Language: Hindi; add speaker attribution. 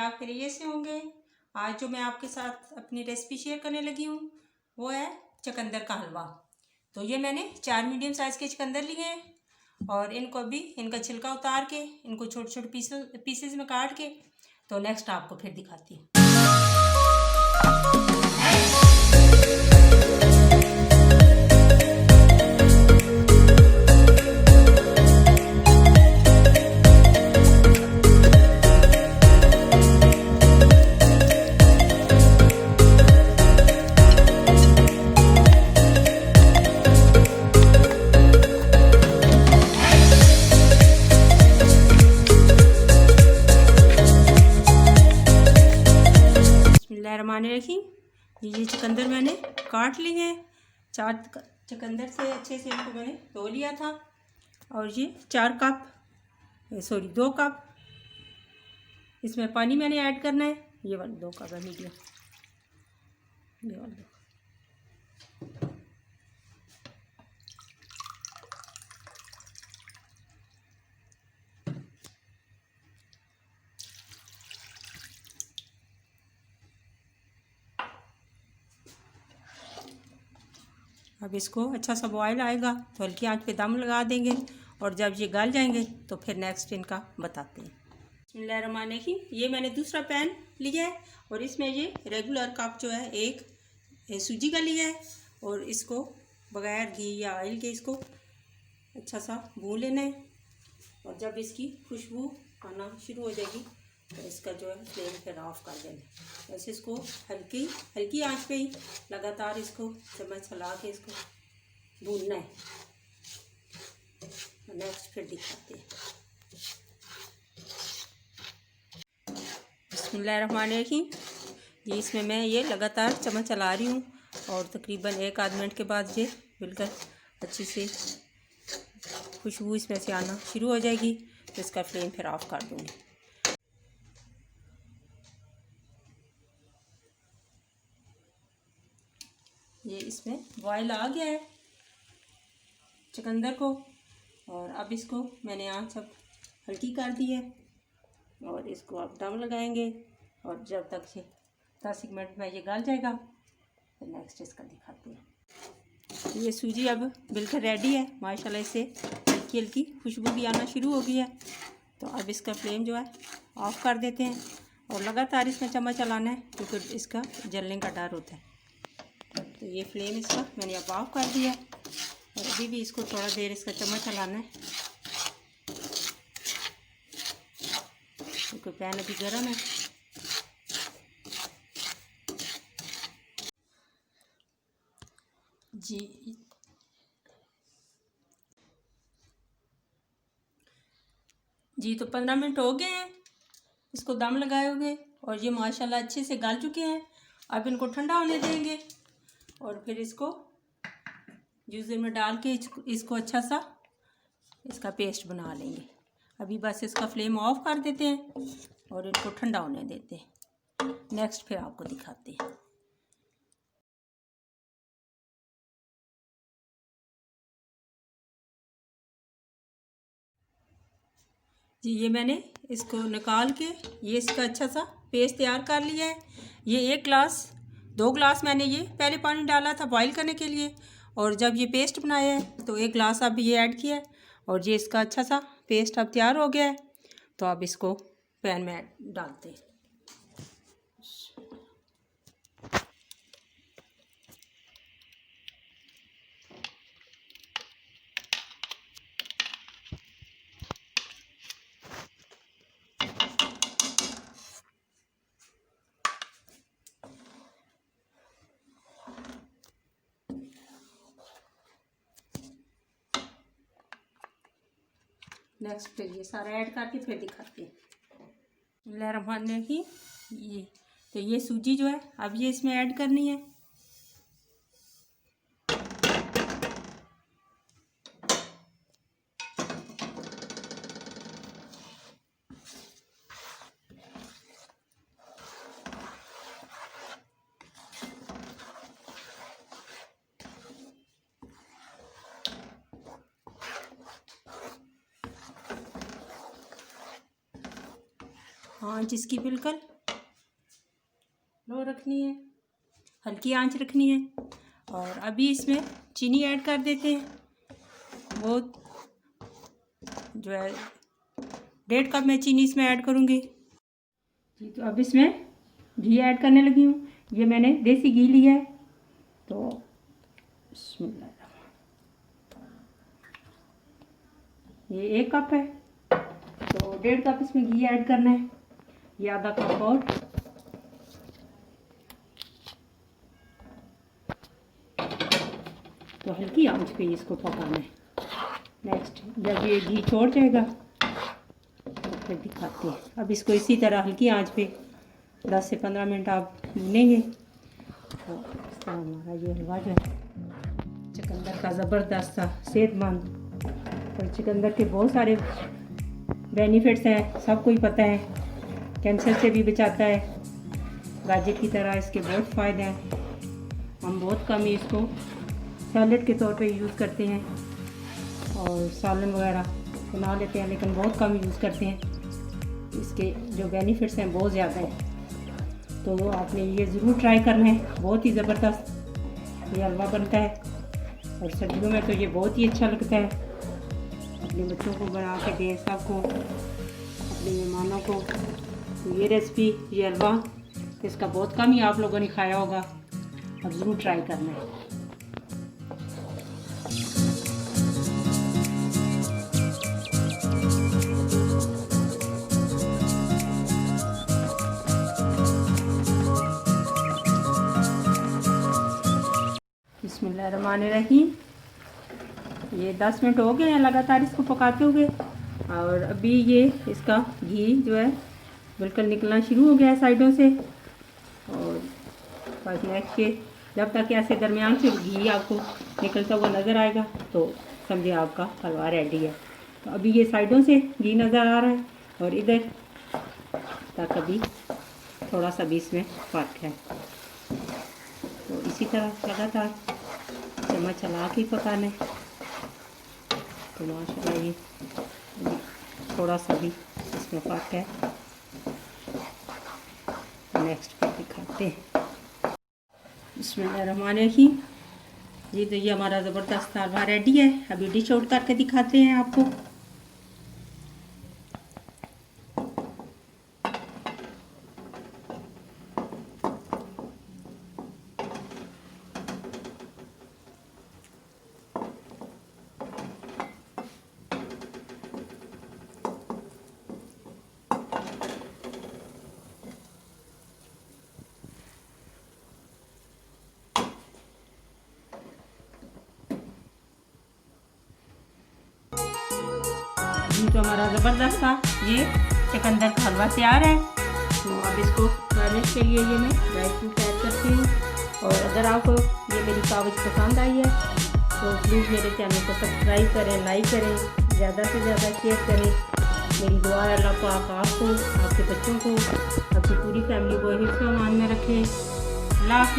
Speaker 1: आप खैरियत से होंगे। आज जो मैं आपके साथ अपनी रेसिपी शेयर करने लगी हूँ वो है चुकंदर का हलवा। तो ये मैंने 4 मीडियम साइज़ के चुकंदर लिए हैं और इनको अभी इनका छिलका उतार के इनको छोटे छोटे पीसेस में काट के तो नेक्स्ट आपको फिर दिखाती हूँ। बिस्मिल्लाहिर्रहमानिर्रहीम। ये चुकंदर मैंने काट लिए हैं। 4 चुकंदर से अच्छे से इनको मैंने धो लिया था और ये 2 कप इसमें पानी मैंने ऐड करना है। ये वाला 2 कप है मीडियम, ये वाला 2 कप। अब इसको अच्छा सा बॉयल आएगा तो हल्की आंच पे दम लगा देंगे और जब ये गल जाएंगे तो फिर नेक्स्ट इनका बताते हैं। बिस्मिल्लाहिर्रहमानिर्रहीम। ये मैंने दूसरा पैन लिया है और इसमें ये रेगुलर कप जो है एक सूजी का लिया है और इसको बगैर घी या ऑयल के इसको अच्छा सा भून लेना है और जब इसकी खुशबू आना शुरू हो जाएगी तो इसका जो है फ्लेम फिर ऑफ कर देना। वैसे इसको हल्की आंच पे ही लगातार इसको चम्मच चला के इसको भूनना है। नेक्स्ट फिर दिखाते हैं। बिस्मिल्लाहिर्रहमानिर्रहीम। ये इसमें मैं ये लगातार चम्मच चला रही हूँ और तकरीबन 1 आध मिनट के बाद ये बिल्कुल अच्छी से खुशबू इसमें से आना शुरू हो जाएगी तो इसका फ्लेम फिर ऑफ कर दूँगी। ये इसमें बॉयल आ गया है चुकंदर को और अब इसको मैंने आंच अब हल्की कर दी है और इसको अब दम लगाएंगे और जब तक ये 10 मिनट में ये गल जाएगा तो नेक्स्ट इसका दिखाते हैं। ये सूजी अब बिल्कुल रेडी है माशाल्लाह, इससे हल्की हल्की खुशबू भी आना शुरू हो गई है। तो अब इसका फ्लेम जो है ऑफ़ कर देते हैं और लगातार इसमें चम्मच चलाना है क्योंकि इसका जलने का डर होता है। तो ये फ्लेम इसका मैंने अब ऑफ कर दिया और अभी भी इसको थोड़ा देर इसका चम्मच चलाना है क्योंकि पैन अभी गर्म है। जी तो 15 मिनट हो गए हैं इसको दम लगाए हुए और ये माशाल्लाह अच्छे से गल चुके हैं। अब इनको ठंडा होने देंगे और फिर इसको जूसर में डाल के इसको अच्छा सा इसका पेस्ट बना लेंगे। अभी बस इसका फ्लेम ऑफ कर देते हैं और इनको ठंडा होने देते हैं। नेक्स्ट फिर आपको दिखाते हैं। जी ये मैंने इसको निकाल के ये इसका अच्छा सा पेस्ट तैयार कर लिया है। ये 2 गिलास मैंने ये पहले पानी डाला था बॉईल करने के लिए और जब ये पेस्ट बनाया है तो 1 गिलास अब ये ऐड किया है और ये इसका अच्छा सा पेस्ट अब तैयार हो गया है। तो अब इसको पैन में डालते हैं। नेक्स्ट फिर ये सारा ऐड करके फिर दिखाते हैं। लहरमाने ये सूजी जो है अब ये इसमें ऐड करनी है। हाँ जिसकी बिल्कुल लो रखनी है, हल्की आंच रखनी है। और अभी इसमें चीनी ऐड कर देते हैं। वो जो है 1.5 कप मैं चीनी इसमें ऐड करूँगी जी। तो अब इसमें घी ऐड करने लगी हूँ। ये मैंने देसी घी लिया है। तो बिस्मिल्लाह, ये 1 कप है तो 1.5 कप इसमें घी ऐड करना है। ये आधा कप और तो हल्की आंच पे इसको पकाना है। नेक्स्ट जब ये घी छोड़ जाएगा तो फिर दिखाते हैं। अब इसको इसी तरह हल्की आंच पे 10 से 15 मिनट आप भूनेंगे। तो इस तरह हमारा ये हलवा जो है चुकंदर का ज़बरदस्त सा सेहतमंद, और चुकंदर के बहुत सारे बेनिफिट्स हैं, सबको ही पता है। कैंसर से भी बचाता है, गाजर की तरह इसके बहुत फ़ायदे हैं। हम बहुत कम ही इसको सैलेड के तौर पे यूज़ करते हैं और सालन वगैरह बना लेते हैं, लेकिन बहुत कम यूज़ करते हैं। इसके जो बेनिफिट्स हैं बहुत ज़्यादा हैं। तो आपने ये ज़रूर ट्राई करना है। बहुत ही ज़बरदस्त ये हलवा बनता है और सर्दियों में तो ये बहुत ही अच्छा लगता है। अपने बच्चों को बना के दें, सबको, अपने मेहमानों को। तो ये रेसिपी, ये हलवा, इसका बहुत कम ही आप लोगों ने खाया होगा। अब ज़रूर ट्राई करना है। बिस्मिल्लाहिर्रहमानिर्रहीम। ये 10 मिनट हो गए हैं लगातार इसको पकाते हुए, और अभी ये इसका घी जो है बिल्कुल निकलना शुरू हो गया है साइडों से। और बस नेक्स्ट के जब तक ऐसे दरमियान से घी आपको निकलता हुआ नज़र आएगा तो समझिए आपका हलवा रेडी है। तो अभी ये साइडों से घी नज़र आ रहा है और इधर तक अभी थोड़ा सा भी इसमें फ़र्क है। तो इसी तरह लगातार चम्मच चला के पकाना है। तो माशाल्लाह ये थोड़ा सा भी इसमें फ़र्क है। नेक्स्ट पर दिखाते हैं। बिस्मिल्लाहिर्रहमानिर्रहीम। जी तो ये हमारा ज़बरदस्त हलवा रेडी है। अभी डिश आउट करके दिखाते हैं आपको। तो हमारा ज़बरदस्त सा ये चुकंदर का हलवा तैयार है। तो अब इसको गार्निश के लिए ये मैं ड्राई फ्रूट ऐड करती हूँ। और अगर आपको ये मेरी कावज पसंद आई है तो प्लीज़ मेरे चैनल को सब्सक्राइब करें, लाइक करें, ज़्यादा से ज़्यादा शेयर करें। मेरी दुआ है अल्लाह पाक आपको, आपके बच्चों को, आपकी पूरी फैमिली को हिफ्ज़-ओ-अमान में रखें। अल्लाह हाफ़िज़।